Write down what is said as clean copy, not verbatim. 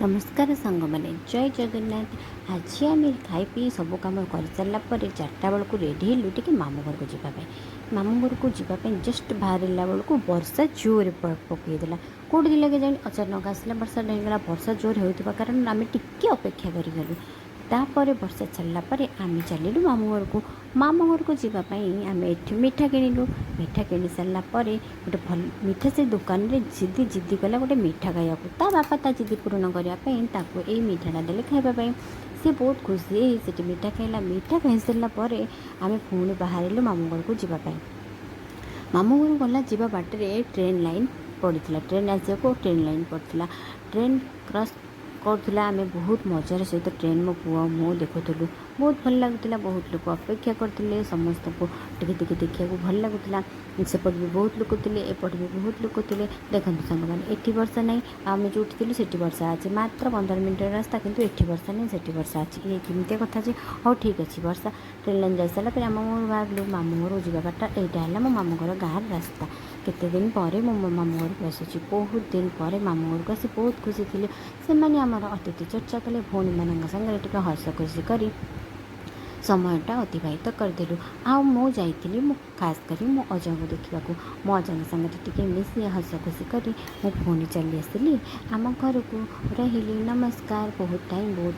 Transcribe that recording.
नमस्कार सांग मैंने जय जगन्नाथ। आज आम खाई पी सब कम कर सारा चार्टा बेलू रेडी हेलु टे मामू घर को जावाई। मामू घर को जावाई जस्ट बाहर बेलू वर्षा जोर पकईदेला कौटी लगे जाए अचानक आसला वर्षा डेगला वर्षा जोर होता कारण आम टिके अपेक्षा करगलु। तापर वर्षा छाड़ा आम चलू मामू घर को जावाई आम एठी मिठा किणिलु। मिठा किणी सारापर गोटे भल मिठा से दुकान में जिद्दी कला गोटे मिठा खाया ता बापा ता जिद्दी पूरण करने ये मिठाटा देले खावाई। सी बहुत खुशी से मिठा खाइला। मिठा खाई सारापर आम पुणी बाहर मामू घर को जावाई। मामू घर गला जा बाटर ट्रेन लाइन पड़ता। ट्रेन आसको ट्रेन लाइन पड़ता। ट्रेन क्रॉस करूला आम बहुत मजार सहित ट्रेन मो पुआ मु देखुलु। बहुत भल लगुला। बहुत लोग अपेक्षा करते समस्त को टिके देखा भल लगुला। सेपट भी बहुत लोग थे एपट भी बहुत लोग थे। देखो सांग मैंने एटी वर्षा ना आम जो से वर्षा अच्छे मात्र 15 मिनट रास्ता कितु एटी वर्षा नहीं से वर्षा अच्छी ये कमी कथा जे हाँ ठीक अच्छे वर्षा ट्रेन लाइन जा सारा आम बाहर मामू घर जावाटा यहाँ है मो मामू घर गाँव रास्ता। केते दिन पर मो मामू घर को आसूँ बहुत दिन पर मामू घर को आसी बहुत खुशी थे। से आमर अतिथि चर्चा कले भौणी मान सागर टे हस खुशी कर समयटा अतिबाहित करदेलु। मु जाइली मु खास करी मो अजा को देखा मो अजा सागर टे मिसी हस खुशी कर मो पुणी चली आसली आम घर को रही। नमस्कार। बहुत टाइम बहुत